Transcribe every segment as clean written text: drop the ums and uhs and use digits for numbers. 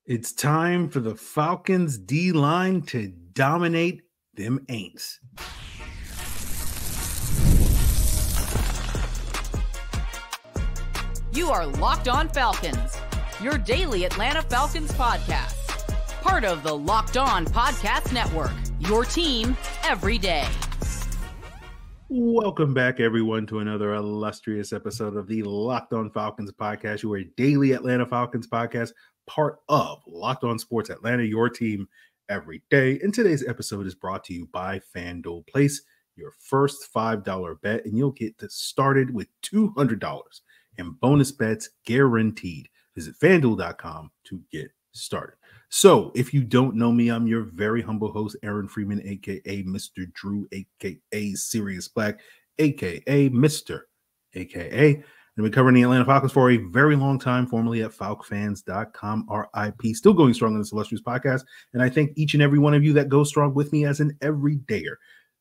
It's time for the Falcons D-line to dominate them Aints. You are Locked On Falcons, your daily Atlanta Falcons podcast. Part of the Locked On Podcast Network, your team every day. Welcome back, everyone, to another illustrious episode of the Locked On Falcons podcast, your daily Atlanta Falcons podcast, part of Locked On Sports Atlanta, your team every day. And today's episode is brought to you by FanDuel. Place your first $5 bet, and you'll get started with $200 in bonus bets guaranteed. Visit FanDuel.com to get started. So if you don't know me, I'm your very humble host, Aaron Freeman, a.k.a. Mr. Drew, a.k.a. Sirius Black, a.k.a. Mr. a.k.a. And we've been covering the Atlanta Falcons for a very long time, formerly at FalcFans.com, RIP. Still going strong in this illustrious podcast. And I thank each and every one of you that goes strong with me as an everydayer.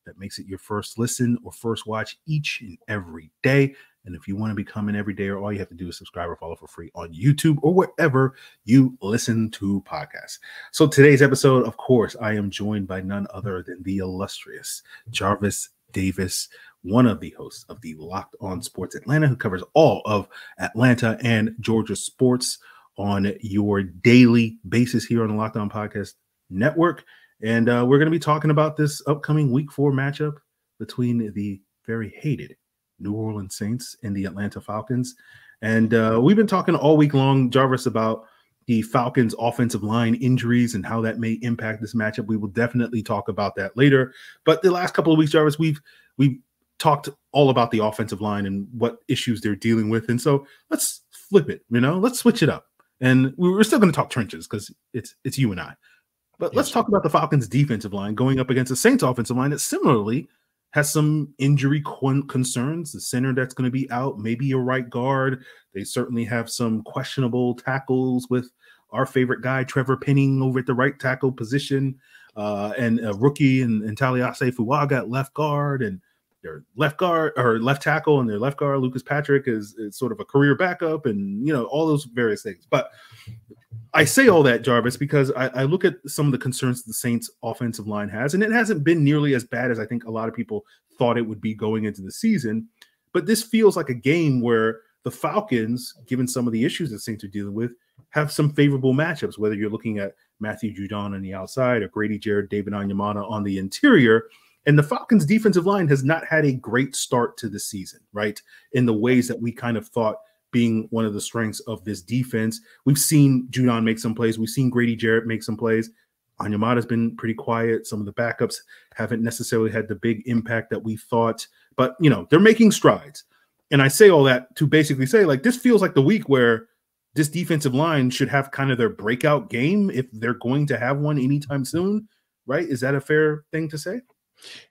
That makes it your first listen or first watch each and every day. And if you want to become an everydayer, all you have to do is subscribe or follow for free on YouTube or wherever you listen to podcasts. So today's episode, of course, I am joined by none other than the illustrious Jarvis Davis, one of the hosts of the Locked On Sports Atlanta, who covers all of Atlanta and Georgia sports on your daily basis here on the Locked On Podcast Network. And we're going to be talking about this upcoming Week 4 matchup between the very hated New Orleans Saints and the Atlanta Falcons. And we've been talking all week long, Jarvis, about the Falcons' offensive line injuries and how that may impact this matchup. We will definitely talk about that later. But the last couple of weeks, Jarvis, we've talked all about the offensive line and what issues they're dealing with. And so let's flip it, let's switch it up. And we're still going to talk trenches because it's you and I. But let's talk about the Falcons' defensive line going up against the Saints' offensive line that similarly has some injury concerns. The center that's going to be out, maybe a right guard. They certainly have some questionable tackles with our favorite guy, Trevor Penning, over at the right tackle position, and a rookie and Taliase Fuaga at left guard, and their left guard or left tackle and their left guard, Lucas Patrick, is sort of a career backup, and all those various things. But I say all that, Jarvis, because I look at some of the concerns the Saints offensive line has, and it hasn't been nearly as bad as I think a lot of people thought it would be going into the season. But this feels like a game where the Falcons, given some of the issues that Saints are dealing with, have some favorable matchups, whether you're looking at Matthew Judon on the outside or Grady Jarrett, David Onyemata on the interior. And the Falcons defensive line has not had a great start to the season, right? In the ways that we kind of thought being one of the strengths of this defense. We've seen Judon make some plays. We've seen Grady Jarrett make some plays. Onyemata's been pretty quiet. Some of the backups haven't necessarily had the big impact that we thought, but they're making strides. And I say all that to basically say, like, this feels like the week where this defensive line should have kind of their breakout game if they're going to have one anytime soon, right? Is that a fair thing to say?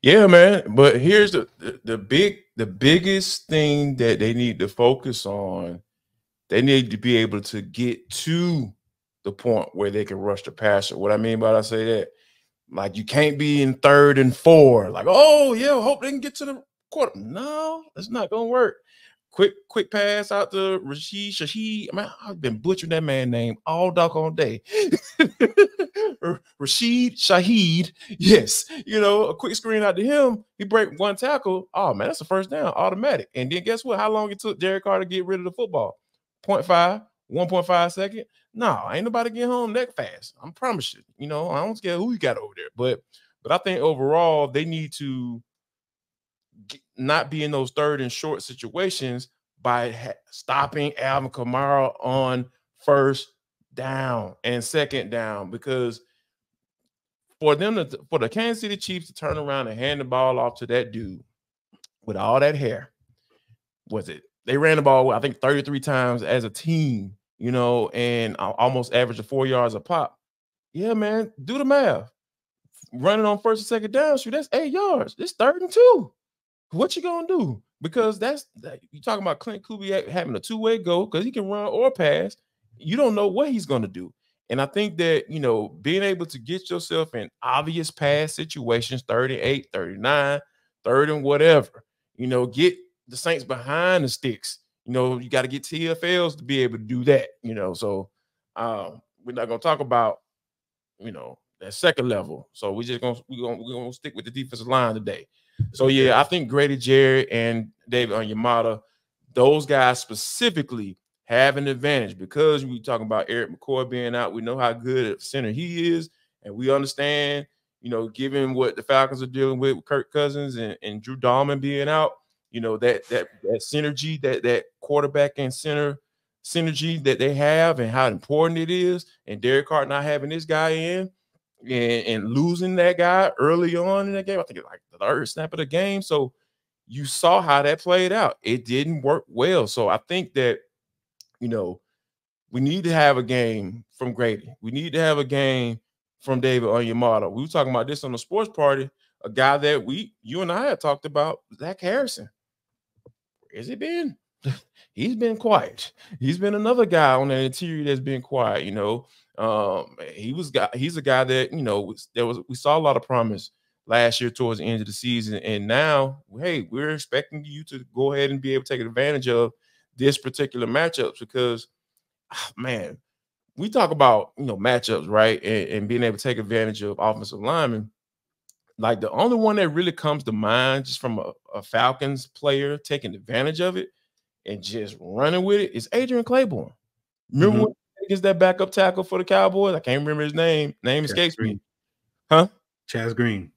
Yeah, man. But here's the biggest thing that they need to focus on. They need to be able to get to the point where they can rush the passer. What I mean by I say that, like, you can't be in 3rd and 4. Like, oh yeah, hope they can get to the quarter. No, that's not gonna work. Quick pass out to Rashid Shaheed. Man, I've been butchering that man's name all doggone day. Rashid Shaheed. Yes. A quick screen out to him. He break one tackle. Oh, man, that's a first down, automatic. And then guess what? How long it took Derek Carr to get rid of the football? 1.5 second. No, ain't nobody get home that fast. I promise you. I don't care who you got over there. But I think overall they need to not be in those 3rd and short situations by stopping Alvin Kamara on 1st down and 2nd down, because for the Kansas City Chiefs to turn around and hand the ball off to that dude with all that hair, they ran the ball, I think, 33 times as a team, and almost averaged 4 yards a pop. Yeah, man, do the math. Running on 1st and 2nd down, shoot, that's 8 yards. It's 3rd and 2. What you gonna do? Because you talking about Clint Kubiak having a two-way go because he can run or pass. You don't know what he's gonna do. And I think that, being able to get yourself in obvious pass situations, 38, 39, 3rd and whatever, get the Saints behind the sticks. You got to get TFLs to be able to do that, So we're not gonna talk about, that second level. So we're gonna stick with the defensive line today. So yeah, I think Grady Jarrett and David Onyemata, those guys specifically have an advantage because we talking about Eric McCoy being out. We know how good at center he is, and we understand, given what the Falcons are dealing with Kirk Cousins and Drew Dalman being out, that synergy, that quarterback and center synergy that they have and how important it is, and Derek Carr not having this guy in and losing that guy early on in the game. I think it's like the third snap of the game. So you saw how that played out. It didn't work well. So I think that, we need to have a game from Grady. We need to have a game from David Onyemata. We were talking about this on the sports party, a guy that you and I had talked about, Zach Harrison. Where has he been? He's been quiet. He's been another guy on the interior that's been quiet. He's a guy that we saw a lot of promise last year towards the end of the season, and now, hey, we're expecting you to go ahead and be able to take advantage of this particular matchup because, man, we talk about matchups, right, and being able to take advantage of offensive linemen. Like the only one that really comes to mind, just from a Falcons player taking advantage of it and just running with it, is Adrian Claiborne. Remember when he gets that backup tackle for the Cowboys? I can't remember his name. Name escapes me. Huh? Chaz Green,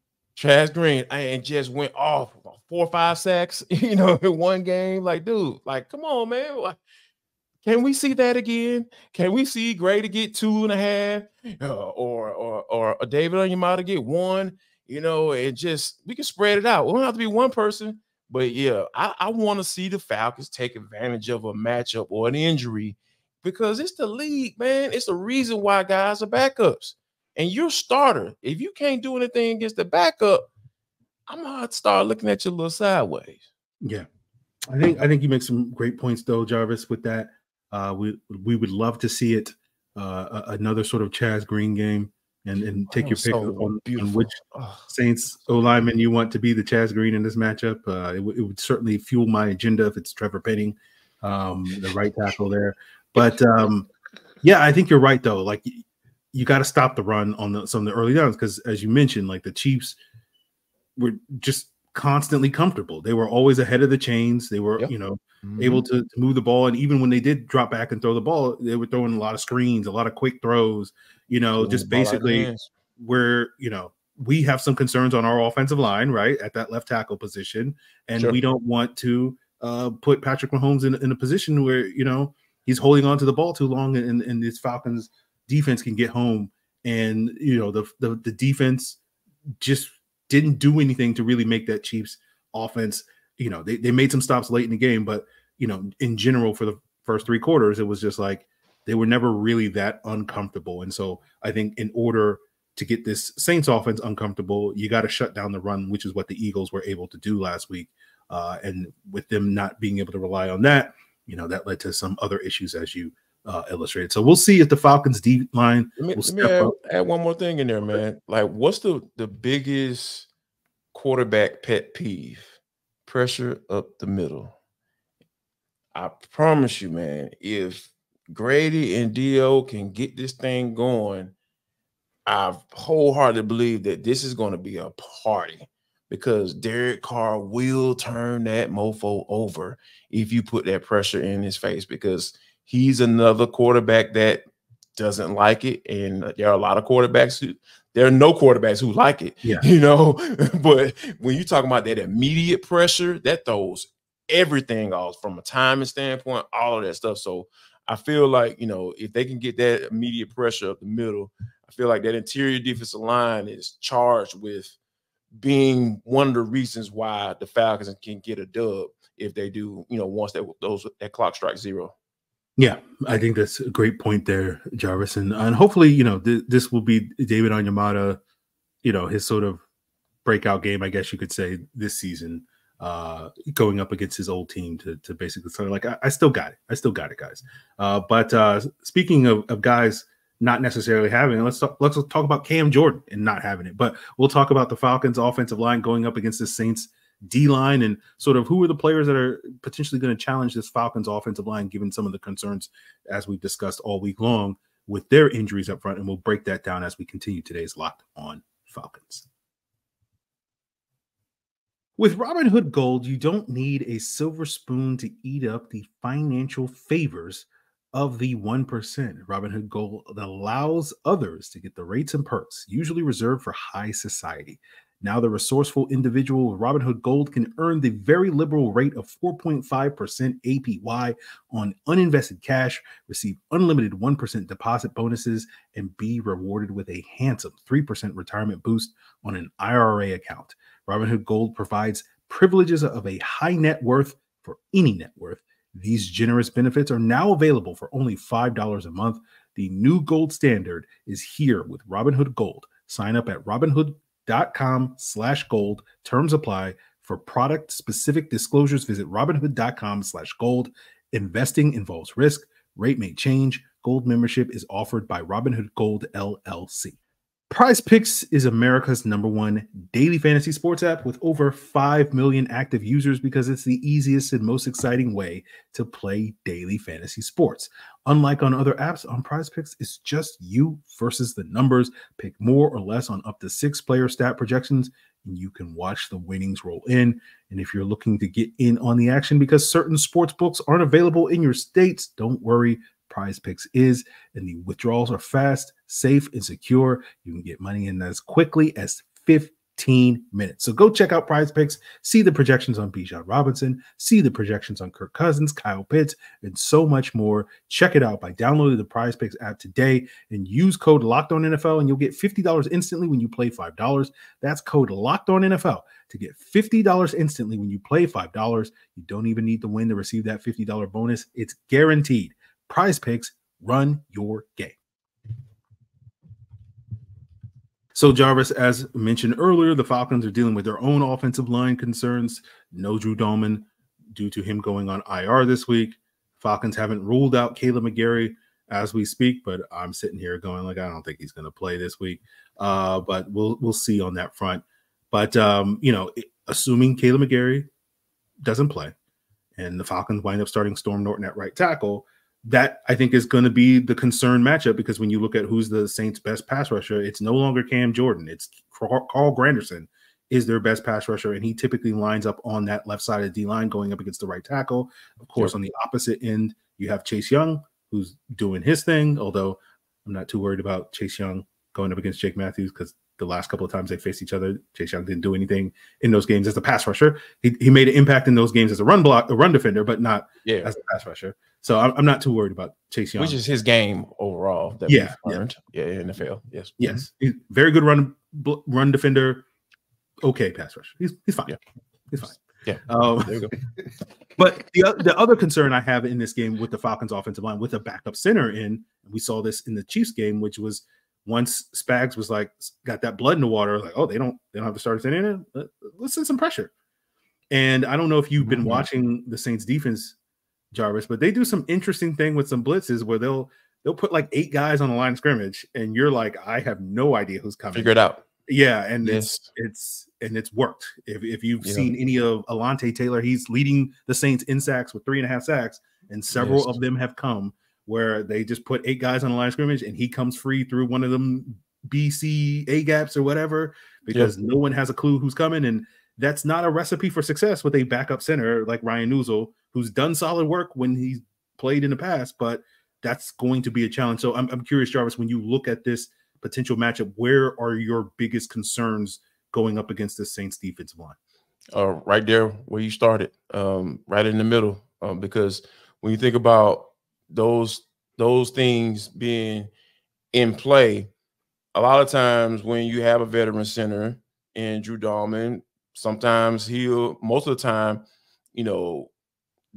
and just went off 4 or 5 sacks, in one game. Like, dude, like, come on, man. Can we see that again? Can we see Grady get 2.5, or David Onyemata get 1? And just we can spread it out. We don't have to be one person, but yeah, I want to see the Falcons take advantage of a matchup or an injury because it's the league, man. It's the reason why guys are backups. And you're a starter. If you can't do anything against the backup, I'm gonna start looking at you a little sideways. Yeah, I think you make some great points though, Jarvis. With that, we would love to see it another sort of Chaz Green game, and take your pick on which Saints O-lineman you want to be the Chaz Green in this matchup. It would certainly fuel my agenda if it's Trevor Penning, the right tackle there. But yeah, I think you're right though. Like, you got to stop the run on some of the early downs because, as you mentioned, like the Chiefs were just constantly comfortable. They were always ahead of the chains. They were, able to move the ball. And even when they did drop back and throw the ball, they were throwing a lot of screens, a lot of quick throws, just basically where, we have some concerns on our offensive line, right, at that left tackle position. And we don't want to put Patrick Mahomes in a position where, he's holding on to the ball too long and this Falcons defense can get home. And, the defense just didn't do anything to really make that Chiefs offense. They made some stops late in the game, but, in general, for the first 3 quarters, it was just like they were never really that uncomfortable. And so I think in order to get this Saints offense uncomfortable, you got to shut down the run, which is what the Eagles were able to do last week. And with them not being able to rely on that, that led to some other issues as you illustrated. So we'll see if the Falcons D line will step up. Add one more thing in there, man. Like, what's the biggest quarterback pet peeve? Pressure up the middle. I promise you, man, if Grady and Dio can get this thing going, I wholeheartedly believe that this is going to be a party because Derek Carr will turn that mofo over if you put that pressure in his face because he's another quarterback that doesn't like it. And there are a lot of quarterbacks there are no quarterbacks who like it, but when you talk about that immediate pressure, that throws everything off from a timing standpoint, all of that stuff. So I feel like, if they can get that immediate pressure up the middle, I feel like that interior defensive line is charged with being one of the reasons why the Falcons can get a dub if they do, once that clock strikes 0. Yeah, I think that's a great point there, Jarvis. And hopefully, this will be David Onyemata, his sort of breakout game, I guess you could say, this season, going up against his old team to basically sort of like, I still got it. I still got it, guys. But speaking of guys not necessarily having it, let's talk about Cam Jordan and not having it. But we'll talk about the Falcons offensive line going up against the Saints D-line and sort of who are the players that are potentially going to challenge this Falcons offensive line, given some of the concerns as we've discussed all week long with their injuries up front, and we'll break that down as we continue today's Locked On Falcons. With Robinhood Gold, you don't need a silver spoon to eat up the financial favors of the 1%. Robinhood Gold allows others to get the rates and perks usually reserved for high society. Now, the resourceful individual with Robinhood Gold can earn the very liberal rate of 4.5% APY on uninvested cash, receive unlimited 1% deposit bonuses, and be rewarded with a handsome 3% retirement boost on an IRA account. Robinhood Gold provides privileges of a high net worth for any net worth. These generous benefits are now available for only $5 a month. The new gold standard is here with Robinhood Gold. Sign up at Robinhood.com/gold. Terms apply. For product specific disclosures, visit Robinhood.com/gold. Investing involves risk. Rate may change. Gold membership is offered by Robinhood Gold LLC. Prize Picks is America's #1 daily fantasy sports app with over 5 million active users because it's the easiest and most exciting way to play daily fantasy sports. Unlike on other apps, on Prize Picks, it's just you versus the numbers. Pick more or less on up to 6 player stat projections, and you can watch the winnings roll in. And if you're looking to get in on the action because certain sports books aren't available in your states, don't worry. Prize Picks is, and the withdrawals are fast, safe, and secure. You can get money in as quickly as 15 minutes. So go check out Prize Picks, see the projections on Bijan Robinson, see the projections on Kirk Cousins, Kyle Pitts, and so much more. Check it out by downloading the Prize Picks app today and use code LOCKEDONNFL, and you'll get $50 instantly when you play $5. That's code LOCKEDONNFL to get $50 instantly when you play $5. You don't even need to win to receive that $50 bonus. It's guaranteed. Prize Picks, run your game. So, Jarvis, as mentioned earlier, the Falcons are dealing with their own offensive line concerns. No Drew Dalman due to him going on IR this week. Falcons haven't ruled out Kaleb McGary as we speak, but I'm sitting here going like, I don't think he's going to play this week. But we'll see on that front. But, assuming Kaleb McGary doesn't play and the Falcons wind up starting Storm Norton at right tackle, that I think is going to be the concern matchup, because when you look at who's the Saints' best pass rusher, it's no longer Cam Jordan. It's Carl Granderson is their best pass rusher, and he typically lines up on that left side of the D-line going up against the right tackle. Of course, on the opposite end, you have Chase Young, who's doing his thing, although I'm not too worried about Chase Young going up against Jake Matthews because the last couple of times they faced each other, Chase Young didn't do anything in those games as a pass rusher. He made an impact in those games as a run defender, but not as a pass rusher. So I'm not too worried about Chase Young. Which is his game overall that we've learned. In NFL. Yes. Yes. He's very good run defender. Okay, pass rusher. He's fine. Yeah. He's fine. Yeah. There you go. But the other concern I have in this game with the Falcons offensive line with a backup center in, we saw this in the Chiefs game, which was once Spags was like, got that blood in the water, like, oh, they don't have the starter center in it. Let's send some pressure. And I don't know if you've been watching the Saints defense, Jarvis, but they do some interesting thing with some blitzes where they'll put like 8 guys on the line of scrimmage, and you're like, I have no idea who's coming. Figure it out. Yeah, and it's worked. If you've seen any of Alontae Taylor, he's leading the Saints in sacks with 3.5 sacks, and several of them have come where they just put 8 guys on the line of scrimmage, and he comes free through one of them BC A gaps or whatever, because no one has a clue who's coming, and that's not a recipe for success with a backup center like Ryan Neuzil, who's done solid work when he's played in the past, but that's going to be a challenge. So I'm curious, Jarvis, when you look at this potential matchup, where are your biggest concerns going up against the Saints defensive line? Right there where you started, right in the middle, because when you think about those things being in play, a lot of times when you have a veteran center in Drew Dalman, sometimes most of the time,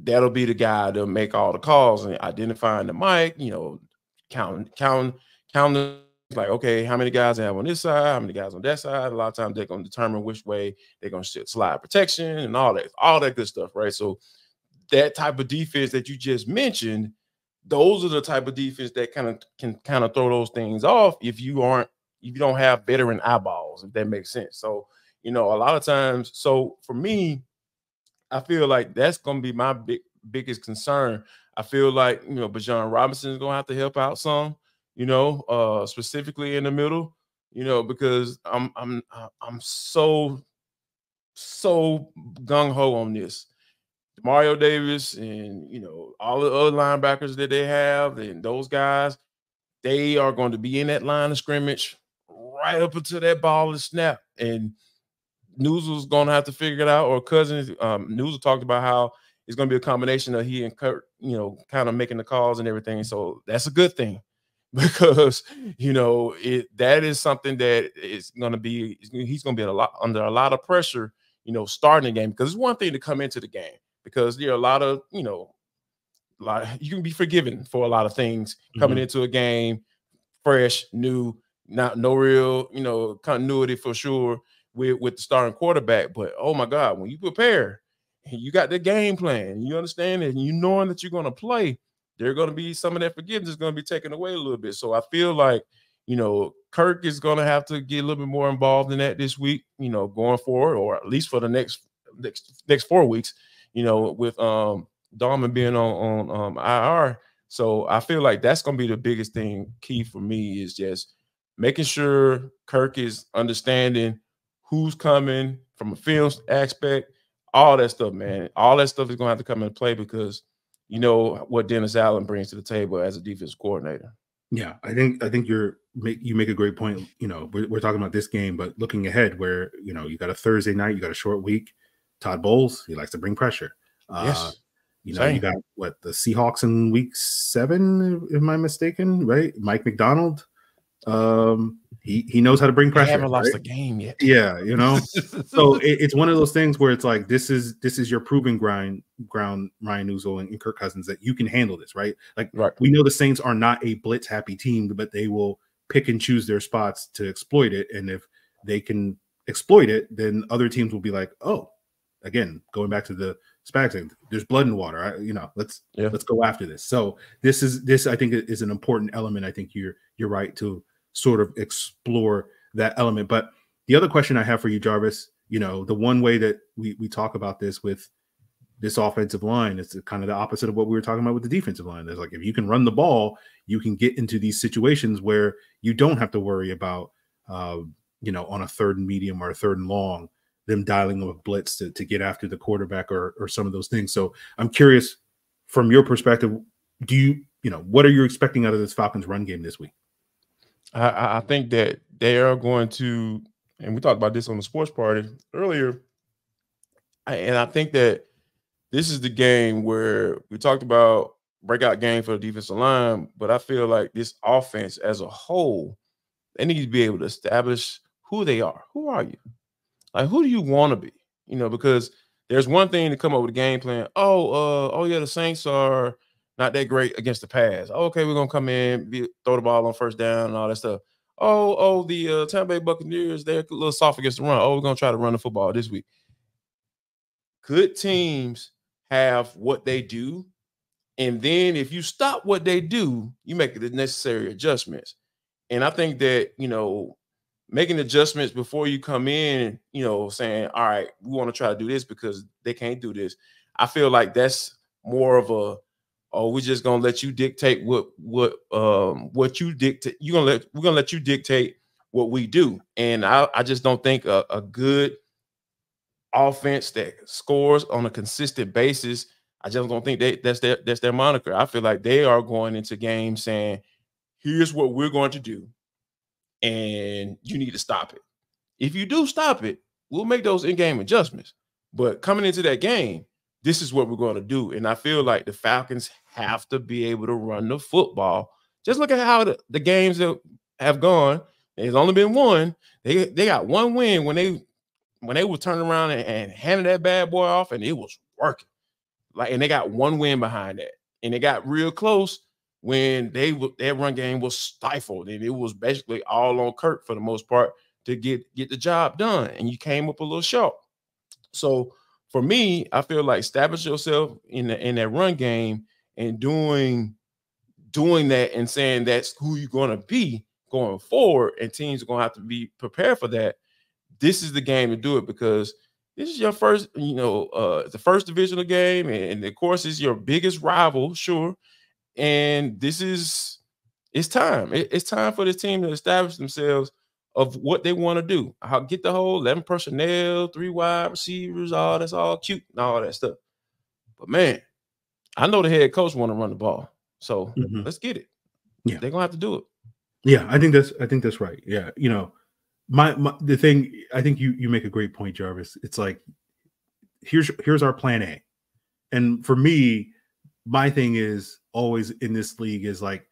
that'll be the guy to make all the calls and identifying the mic, counting like, okay, how many guys I have on this side, how many guys on that side. A lot of times they're going to determine which way they're going to slide protection and all that good stuff, right? So that type of defense that you just mentioned, those are the type of defense that can throw those things off if you don't have veteran eyeballs, if that makes sense. So, a lot of times, so for me, I feel like that's going to be my biggest concern. I feel like, Bijan Robinson is going to have to help out some. specifically in the middle, because I'm so gung ho on this. Mario Davis and all the other linebackers that they have, and those guys, they are going to be in that line of scrimmage right up until that ball is snapped. And Newsle's going to have to figure it out, or Cousins. Newsle talked about how it's going to be a combination of he and Kurt, kind of making the calls and everything. So that's a good thing, because that is something that is going to be, he's going to be under a lot of pressure, starting the game, because it's one thing to come into the game, because there are a lot of, you can be forgiven for a lot of things coming into a game, fresh, new, no real, continuity for sure with the starting quarterback. But oh my God, when you prepare and you got the game plan, you understand it, and you knowing that you're going to play, there are going to be some of that forgiveness is going to be taken away a little bit. So I feel like, Kirk is going to have to get a little bit more involved in that this week, going forward, or at least for the next 4 weeks, with Dalman being on IR. So I feel like that's going to be the biggest thing. Key for me is just making sure Kirk is understanding who's coming from a film aspect, all that stuff, man. All that stuff is going to have to come into play, because what Dennis Allen brings to the table as a defensive coordinator. Yeah, I think you make a great point. We're talking about this game, but looking ahead, where you got a Thursday night, you got a short week. Todd Bowles, he likes to bring pressure. Yes. You got the Seahawks in week 7, am I mistaken? Right, Mike McDonald. He knows how to bring pressure. They haven't lost a game yet. Yeah, So it's one of those things where it's like, this is your proving ground, Ryan Newsle and Kirk Cousins, that you can handle this, right? Like, we know the Saints are not a blitz happy team, but they will pick and choose their spots to exploit it. And if they can exploit it, then other teams will be like, oh, again, going back to the Spags thing, there's blood in the water. Let's go after this. So this I think is an important element. I think you're right to sort of explore that element. But the other question I have for you, Jarvis, the one way that we talk about this with this offensive line is kind of the opposite of what we were talking about with the defensive line. There's like, if you can run the ball, you can get into these situations where you don't have to worry about, on a 3rd and medium or a 3rd and long, them dialing up a blitz to get after the quarterback or some of those things. So I'm curious, from your perspective, what are you expecting out of this Falcons run game this week? I think that they are going to, and we talked about this on the sports party earlier, and I think that this is the game where we talked about breakout game for the defensive line, but I feel like this offense as a whole, they need to be able to establish who they are. Who are you? Like, who do you want to be? Because there's one thing to come up with a game plan. Oh yeah, the Saints are not that great against the pass. Okay, we're gonna come in, throw the ball on first down and all that stuff. The Tampa Bay Buccaneers, they're a little soft against the run. We're gonna try to run the football this week. Good teams have what they do, and then if you stop what they do, you make the necessary adjustments. And I think that making adjustments before you come in, saying, all right, we want to try to do this because they can't do this. I feel like that's more of a, we're just gonna let you dictate what you dictate. We're gonna let you dictate what we do. And I just don't think a good offense that scores on a consistent basis, I just don't think that's their moniker. I feel like they are going into games saying, here's what we're going to do, and you need to stop it. If you do stop it, we'll make those in-game adjustments. But coming into that game, this is what we're going to do. And I feel like the Falcons have to be able to run the football. Just look at how the games that have gone. There's only been one. They got one win when they were turning around and handing that bad boy off, and it was working. And they got one win behind that. And they got real close when their run game was stifled, and it was basically all on Kirk for the most part to get the job done. And you came up a little short. So for me, I feel like establish yourself in that run game and doing that and saying that's who you're going to be going forward, and teams are going to have to be prepared for that. This is the game to do it, because this is your first, the first divisional game, and of course, it's your biggest rival, sure. And this is It's time. It's time for this team to establish themselves of what they want to do. I'll get the whole 11 personnel, 3 wide receivers, all that's all cute and all that stuff. But man, I know the head coach want to run the ball. So let's get it. Yeah. They're gonna have to do it. Yeah, I think that's right. Yeah. You know, the thing, I think you make a great point, Jarvis. It's like, here's our plan A. And for me, my thing is always in this league is like,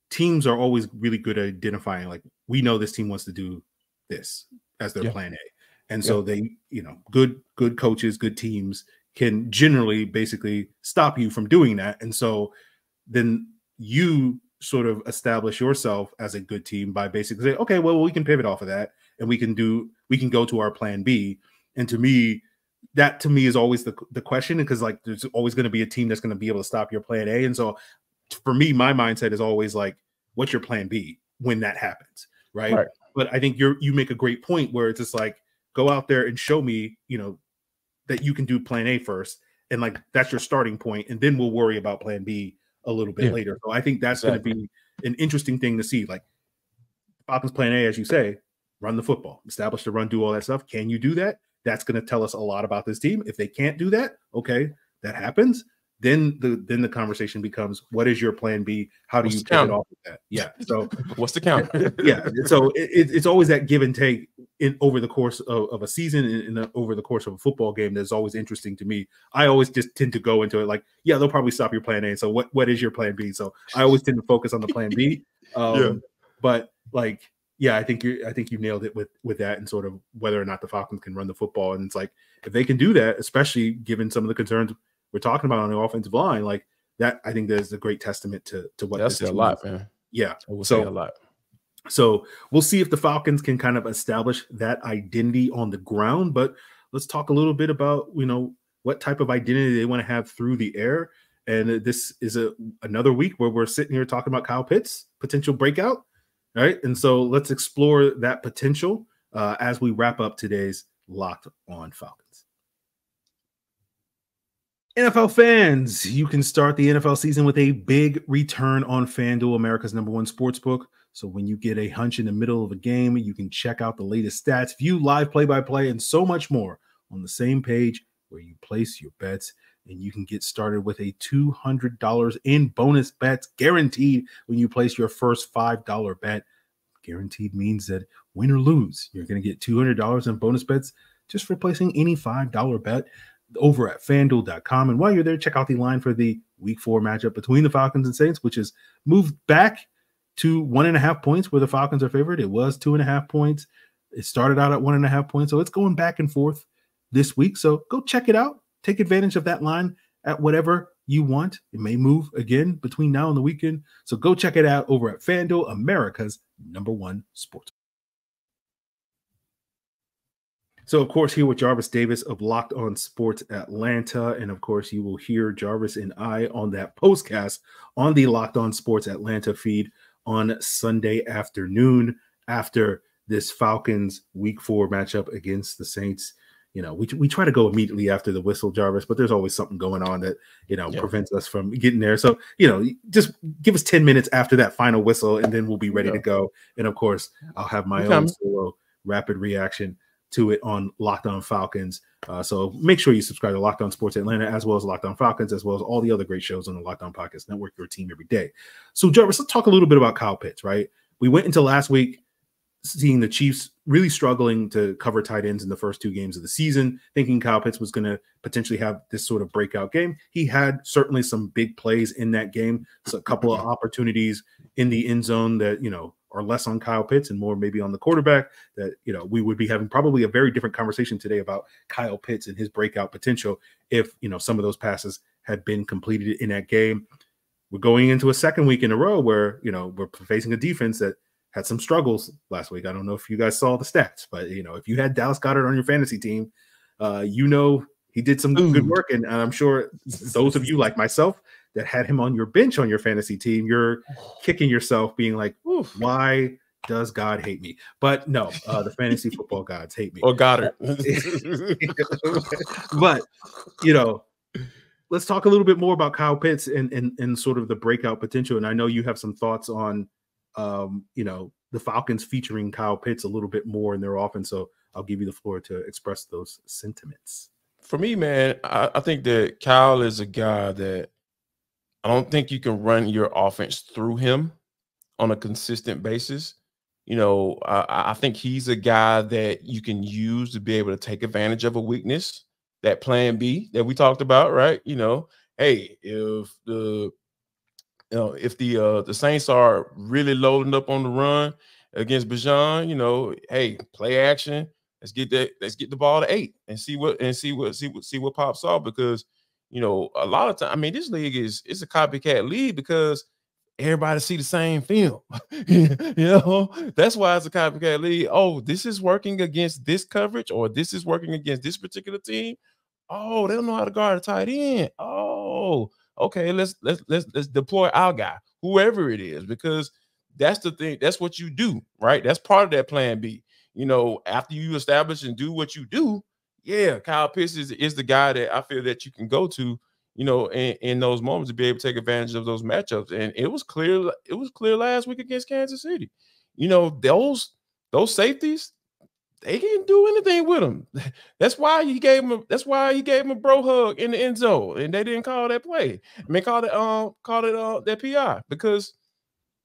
teams are always really good at identifying, like, we know this team wants to do this as their plan A. And so they, you know, good coaches, good teams can generally basically stop you from doing that. And so then you sort of establish yourself as a good team by basically saying, okay, well, we can pivot off of that and we can go to our plan B. And to me, that is always the question, because like there's always going to be a team that's going to be able to stop your plan A. And so for me, my mindset is always like, what's your plan B when that happens? Right. But I think you make a great point where it's just like, go out there and show me, you know, that you can do plan A first. And like, that's your starting point. And then we'll worry about plan B a little bit later. So I think that's going to be an interesting thing to see. Like, Falcons plan A, as you say, run the football, establish the run, do all that stuff. Can you do that? That's going to tell us a lot about this team. If they can't do that, okay, that happens. Then the conversation becomes, what is your plan B? How do you pivot off of that? Yeah. So what's the counter? Yeah. So it's always that give and take over the course of a season and over the course of a football game. That's always interesting to me. I always just tend to go into it like, yeah, they'll probably stop your plan A. So what is your plan B? So I always tend to focus on the plan B. But like, yeah, I think you nailed it with that, and sort of whether or not the Falcons can run the football. And it's like, if they can do that, especially given some of the concerns we're talking about on the offensive line, like that, I think that's a great testament to what that's this a lot, man. Yeah, so a lot. So we'll see if the Falcons can kind of establish that identity on the ground. But let's talk a little bit about, you know, what type of identity they want to have through the air. And this is another week where we're sitting here talking about Kyle Pitts potential breakout, right? And so let's explore that potential as we wrap up today's Locked On Falcons. NFL fans, you can start the NFL season with a big return on FanDuel, America's #1 sportsbook. So when you get a hunch in the middle of a game, you can check out the latest stats, view live play-by-play, and so much more on the same page where you place your bets. And you can get started with a $200 in bonus bets guaranteed when you place your first $5 bet. Guaranteed means that win or lose, you're going to get $200 in bonus bets just for placing any $5 bet over at FanDuel.com. And while you're there, check out the line for the Week 4 matchup between the Falcons and Saints, which is moved back to 1.5 points where the Falcons are favored. It was 2.5 points. It started out at 1.5 points. So it's going back and forth this week. So go check it out. Take advantage of that line at whatever you want. It may move again between now and the weekend. So go check it out over at FanDuel, America's #1 sports. So, of course, here with Jarvis Davis of Locked On Sports Atlanta. And, of course, you will hear Jarvis and I on that postcast on the Locked On Sports Atlanta feed on Sunday afternoon after this Falcons Week 4 matchup against the Saints. You know, we try to go immediately after the whistle, Jarvis, but there's always something going on that, you know, prevents us from getting there. So, you know, just give us 10 minutes after that final whistle, and then we'll be ready to go. And, of course, I'll have my own solo rapid reaction to it on Locked On Falcons. So make sure you subscribe to Locked On Sports Atlanta, as well as Locked On Falcons, as well as all the other great shows on the Locked On Podcast Network, your team every day. So, Jarvis, let's talk a little bit about Kyle Pitts, right? We went into last week seeing the Chiefs really struggling to cover tight ends in the first 2 games of the season, thinking Kyle Pitts was going to potentially have this sort of breakout game. He had certainly some big plays in that game, so a couple of opportunities in the end zone that, you know, are less on Kyle Pitts and more maybe on the quarterback, that, you know, we would be having probably a very different conversation today about Kyle Pitts and his breakout potential if, you know, some of those passes had been completed in that game. We're going into a second week in a row where, you know, we're facing a defense that had some struggles last week. I don't know if you guys saw the stats, but, you know, if you had Dallas Goedert on your fantasy team, you know, he did some good work. And I'm sure those of you like myself that had him on your bench on your fantasy team, you're kicking yourself being like, why does God hate me? But no, the fantasy football gods hate me. Or Goddard. But, you know, let's talk a little bit more about Kyle Pitts and sort of the breakout potential. And I know you have some thoughts on the Falcons featuring Kyle Pitts a little bit more in their offense. So I'll give you the floor to express those sentiments. For me, man, I think that Kyle is a guy that I don't think you can run your offense through him on a consistent basis. I think he's a guy that you can use to be able to take advantage of a weakness, that plan B that we talked about, right? Hey, if the Saints are really loading up on the run against Bijan, hey, play action. Let's get the ball to 8 and see what pops off, because a lot of time, this league is a copycat league because everybody see the same film. That's why it's a copycat league. Oh, this is working against this coverage, or this is working against this particular team. Oh, they don't know how to guard a tight end. Oh, okay, let's deploy our guy, whoever it is, because that's the thing. That's what you do, right? That's part of that plan B. After you establish and do what you do, yeah, Kyle Pitts is the guy that I feel that you can go to, in those moments to be able to take advantage of those matchups. And it was clear last week against Kansas City. Those safeties, they didn't do anything with him. That's why he gave him a bro hug in the end zone, and they didn't call that play. Called it that PI, because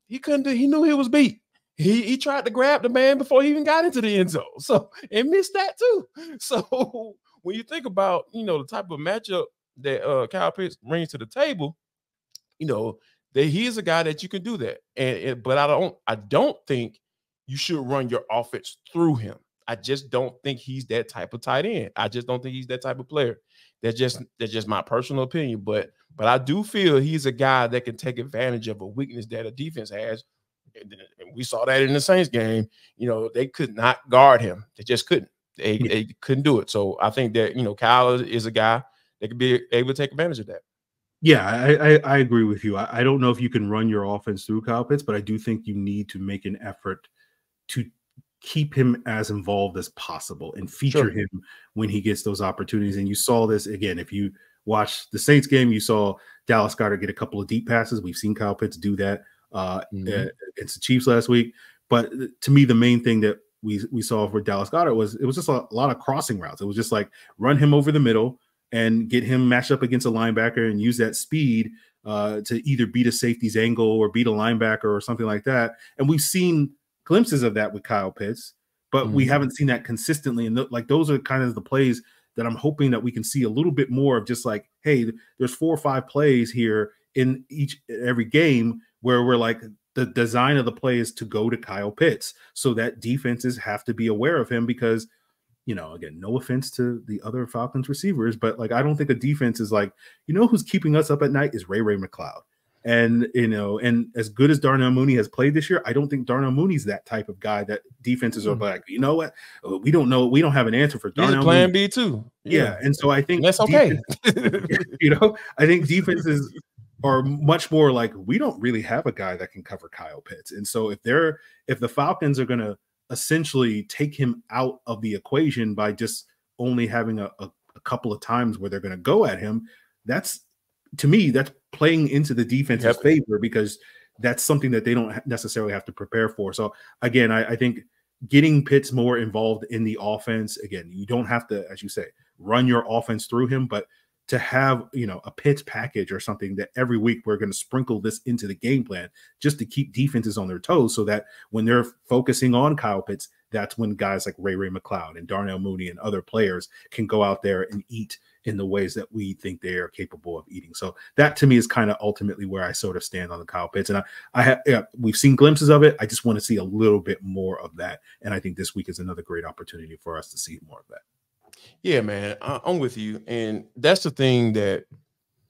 he knew he was beat. He tried to grab the man before he even got into the end zone. So, and missed that too. So when you think about, the type of matchup that Kyle Pitts brings to the table, that he is a guy that you can do that. But I don't think you should run your offense through him. I just don't think he's that type of tight end. I just don't think he's that type of player. That's just my personal opinion. But I do feel he's a guy that can take advantage of a weakness that a defense has. And we saw that in the Saints game. They could not guard him. They just couldn't. They couldn't do it. So I think that, Kyle is a guy that could be able to take advantage of that. Yeah, I agree with you. I don't know if you can run your offense through Kyle Pitts, but I do think you need to make an effort to keep him as involved as possible and feature him when he gets those opportunities. And you saw this again. If you watch the Saints game, you saw Dallas Goedert get a couple of deep passes. We've seen Kyle Pitts do that against the Chiefs last week. But to me, the main thing that we saw for Dallas Goedert was it was just a lot of crossing routes. It was just like run him over the middle and get him matched up against a linebacker and use that speed to either beat a safety's angle or beat a linebacker or something like that. And we've seen glimpses of that with Kyle Pitts, but we haven't seen that consistently. And those are kind of the plays that I'm hoping that we can see a little bit more of, just like, hey, there's 4 or 5 plays here in every game where we're like, the design of the play is to go to Kyle Pitts, so that defenses have to be aware of him, because, again, no offense to the other Falcons receivers, but I don't think a defense is like, who's keeping us up at night is Ray McCloud. And, and as good as Darnell Mooney has played this year, I don't think Darnell Mooney's that type of guy that defenses are like, you know what? We don't know. We don't have an answer for Darnell. He's plan B too. Yeah. And so I think that's okay. I think defenses are much more like, we don't really have a guy that can cover Kyle Pitts. And so if the Falcons are going to essentially take him out of the equation by just only having a couple of times where they're going to go at him, to me, that's playing into the defense's favor, because that's something that they don't necessarily have to prepare for. So again, I think getting Pitts more involved in the offense, again, you don't have to, as you say, run your offense through him, but to have, a Pitts package or something that every week we're going to sprinkle this into the game plan just to keep defenses on their toes, so that when they're focusing on Kyle Pitts, that's when guys like Ray McCloud and Darnell Mooney and other players can go out there and eat in the ways that we think they are capable of eating. So that to me is kind of ultimately where I sort of stand on the Kyle Pitts. And we've seen glimpses of it. I just want to see a little bit more of that. And I think this week is another great opportunity for us to see more of that. Yeah, man, I'm with you. And that's the thing, that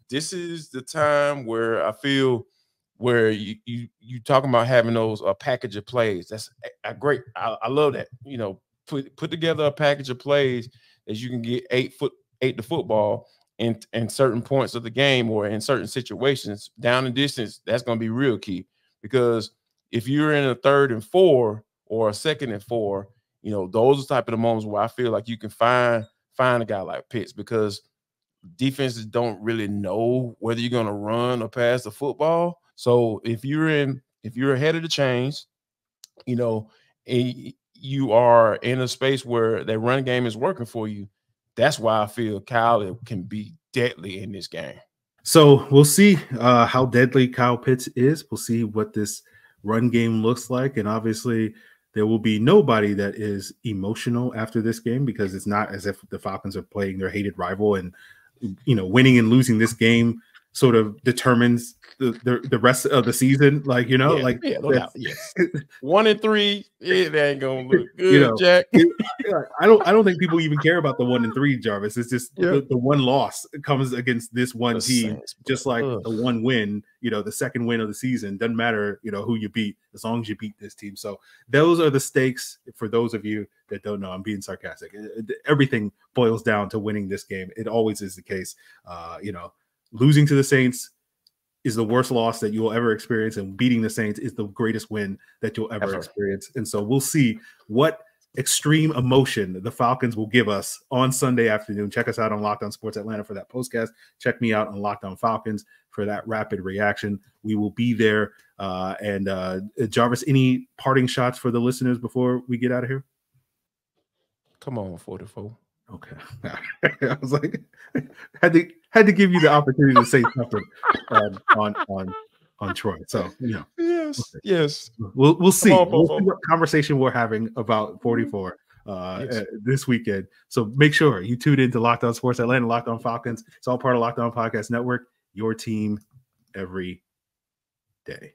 this is the time where I feel where you talking about having those package of plays. That's great. I love that. Put together a package of plays that you can get 8 to football in certain points of the game, or in certain situations down and distance. That's going to be real key, because if you're in a 3rd and 4 or a 2nd and 4, those are type of the moments where I feel like you can find a guy like Pitts, because defenses don't really know whether you're going to run or pass the football. So if you're in if you're ahead of the chains, you know, and you are in a space where that run game is working for you, that's why I feel Kyle can be deadly in this game. So we'll see how deadly Kyle Pitts is. We'll see what this run game looks like. And obviously, there will be nobody that is emotional after this game, because it's not as if the Falcons are playing their hated rival, and winning and losing this game sort of determines the rest of the season. Like, no doubt. Yes. 1-3, it ain't gonna look good, Jack. I don't think people even care about the 1-3, Jarvis. It's just the one loss comes against this one team, Saints, just like the one win, the second win of the season. Doesn't matter, who you beat, as long as you beat this team. So those are the stakes for those of you that don't know. I'm being sarcastic. Everything boils down to winning this game. It always is the case. Losing to the Saints is the worst loss that you will ever experience, and beating the Saints is the greatest win that you'll ever experience. And so we'll see what extreme emotion the Falcons will give us on Sunday afternoon. Check us out on Locked On Sports Atlanta for that postcast. Check me out on Locked On Falcons for that rapid reaction. We will be there. Jarvis, any parting shots for the listeners before we get out of here? Come on, 44. Okay. I was like, had to give you the opportunity to say something on Troy. So yes. We'll see. We'll see what conversation we're having about 44 this weekend. So make sure you tune in to Locked On Sports Atlanta, Locked On Falcons. It's all part of Locked On Podcast Network. Your team every day.